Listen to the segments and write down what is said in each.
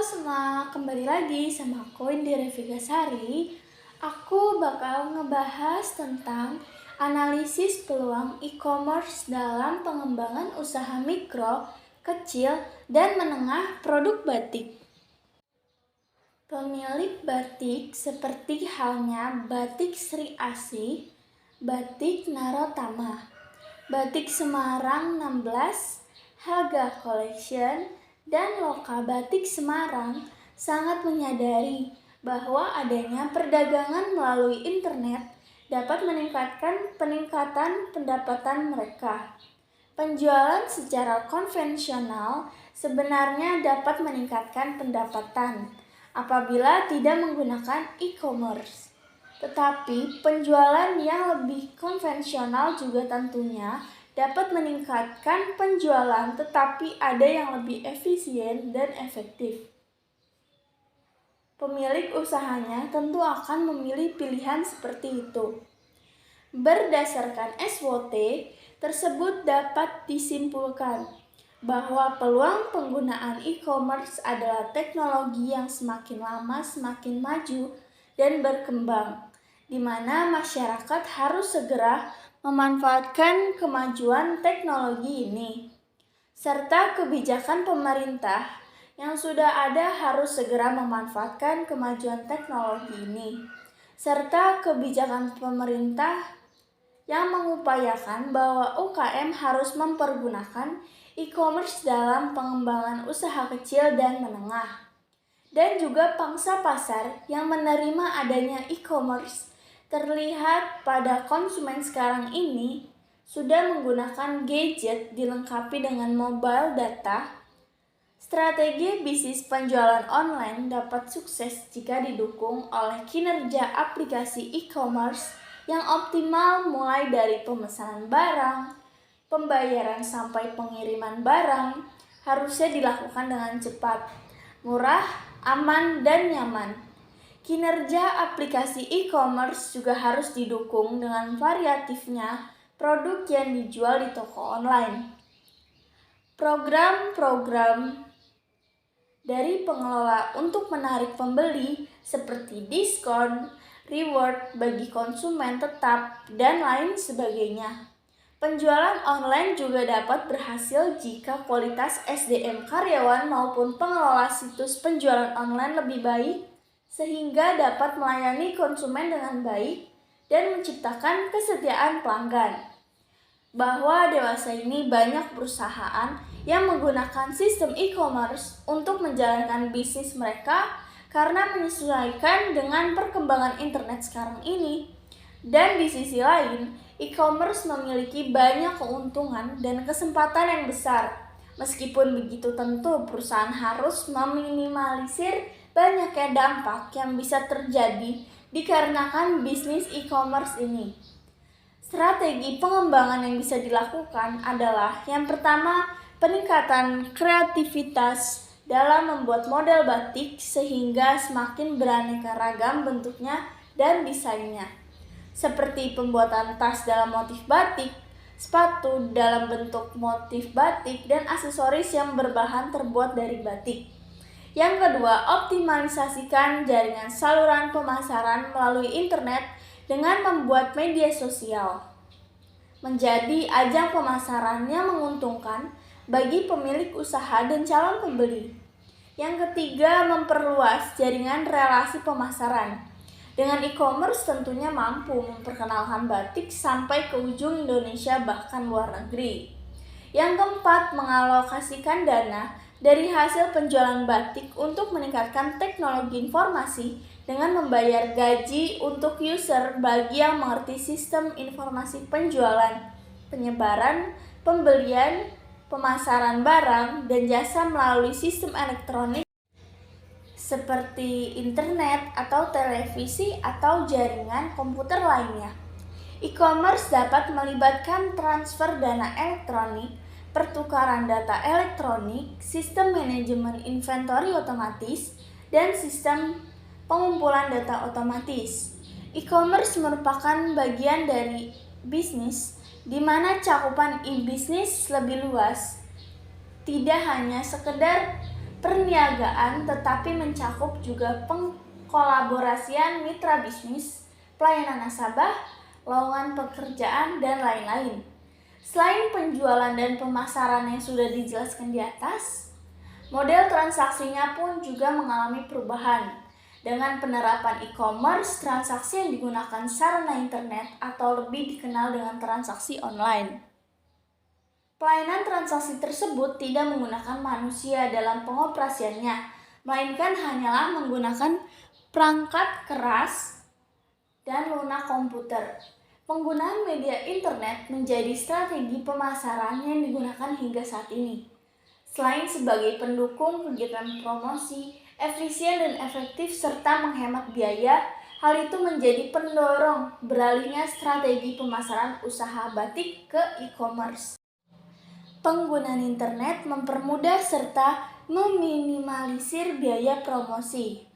semua, kembali lagi sama aku Indira Vigasari. Aku bakal ngebahas tentang analisis peluang e-commerce dalam pengembangan usaha mikro, kecil, dan menengah produk batik. Pemilik batik seperti halnya Batik Sri Asih, Batik Narotama, Batik Semarang 16, Haga Collection, dan Loka Batik Semarang sangat menyadari bahwa adanya perdagangan melalui internet dapat meningkatkan peningkatan pendapatan mereka. Penjualan secara konvensional sebenarnya dapat meningkatkan pendapatan apabila tidak menggunakan e-commerce. Tetapi penjualan yang lebih konvensional juga tentunya dapat meningkatkan penjualan, tetapi ada yang lebih efisien dan efektif. Pemilik usahanya tentu akan memilih pilihan seperti itu. Berdasarkan SWOT tersebut dapat disimpulkan bahwa peluang penggunaan e-commerce adalah teknologi yang semakin lama semakin maju dan berkembang, di mana masyarakat harus segera memanfaatkan kemajuan teknologi ini, serta kebijakan pemerintah yang sudah ada harus segera memanfaatkan kemajuan teknologi ini, serta kebijakan pemerintah yang mengupayakan bahwa UKM harus mempergunakan e-commerce dalam pengembangan usaha kecil dan menengah. Dan juga pangsa pasar yang menerima adanya e-commerce terlihat pada konsumen sekarang ini sudah menggunakan gadget dilengkapi dengan mobile data. Strategi bisnis penjualan online dapat sukses jika didukung oleh kinerja aplikasi e-commerce yang optimal, mulai dari pemesanan barang, pembayaran sampai pengiriman barang harusnya dilakukan dengan cepat, murah, aman, dan nyaman. Kinerja aplikasi e-commerce juga harus didukung dengan variatifnya produk yang dijual di toko online. Program-program dari pengelola untuk menarik pembeli seperti diskon, reward bagi konsumen tetap, dan lain sebagainya. Penjualan online juga dapat berhasil jika kualitas SDM karyawan maupun pengelola situs penjualan online lebih baik, sehingga dapat melayani konsumen dengan baik dan menciptakan kesetiaan pelanggan. Bahwa dewasa ini banyak perusahaan yang menggunakan sistem e-commerce untuk menjalankan bisnis mereka karena menyesuaikan dengan perkembangan internet sekarang ini. Dan di sisi lain, e-commerce memiliki banyak keuntungan dan kesempatan yang besar. Meskipun begitu, tentu perusahaan harus meminimalisir banyaknya dampak yang bisa terjadi dikarenakan bisnis e-commerce ini. Strategi pengembangan yang bisa dilakukan adalah yang pertama, peningkatan kreativitas dalam membuat model batik sehingga semakin beraneka ragam bentuknya dan desainnya. Seperti pembuatan tas dalam motif batik, sepatu dalam bentuk motif batik, dan aksesoris yang berbahan terbuat dari batik. Yang kedua, optimalisasikan jaringan saluran pemasaran melalui internet dengan membuat media sosial menjadi ajang pemasaran yang menguntungkan bagi pemilik usaha dan calon pembeli. Yang ketiga, memperluas jaringan relasi pemasaran. Dengan e-commerce tentunya mampu memperkenalkan batik sampai ke ujung Indonesia bahkan luar negeri. Yang keempat, mengalokasikan dana dari hasil penjualan batik untuk meningkatkan teknologi informasi dengan membayar gaji untuk user bagi yang mengerti sistem informasi penjualan, penyebaran, pembelian, pemasaran barang dan jasa melalui sistem elektronik seperti internet atau televisi atau jaringan komputer lainnya. E-commerce dapat melibatkan transfer dana elektronik, pertukaran data elektronik, sistem manajemen inventory otomatis, dan sistem pengumpulan data otomatis. E-commerce merupakan bagian dari bisnis di mana cakupan e-bisnis lebih luas. Tidak hanya sekedar perniagaan, tetapi mencakup juga pengkolaborasian mitra bisnis, pelayanan nasabah, lowongan pekerjaan, dan lain-lain. Selain penjualan dan pemasaran yang sudah dijelaskan di atas, model transaksinya pun juga mengalami perubahan. Dengan penerapan e-commerce, transaksi yang digunakan sarana internet atau lebih dikenal dengan transaksi online. Pelayanan transaksi tersebut tidak menggunakan manusia dalam pengoperasiannya, melainkan hanyalah menggunakan perangkat keras dan lunak komputer. Penggunaan media internet menjadi strategi pemasaran yang digunakan hingga saat ini. Selain sebagai pendukung kegiatan promosi, efisien dan efektif serta menghemat biaya, hal itu menjadi pendorong beralihnya strategi pemasaran usaha batik ke e-commerce. Penggunaan internet mempermudah serta meminimalisir biaya promosi.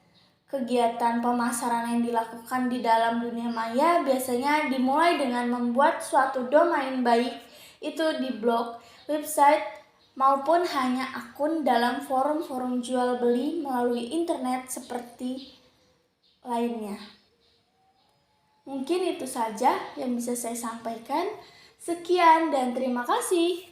Kegiatan pemasaran yang dilakukan di dalam dunia maya biasanya dimulai dengan membuat suatu domain, baik itu di blog, website, maupun hanya akun dalam forum-forum jual beli melalui internet seperti lainnya. Mungkin itu saja yang bisa saya sampaikan. Sekian dan terima kasih.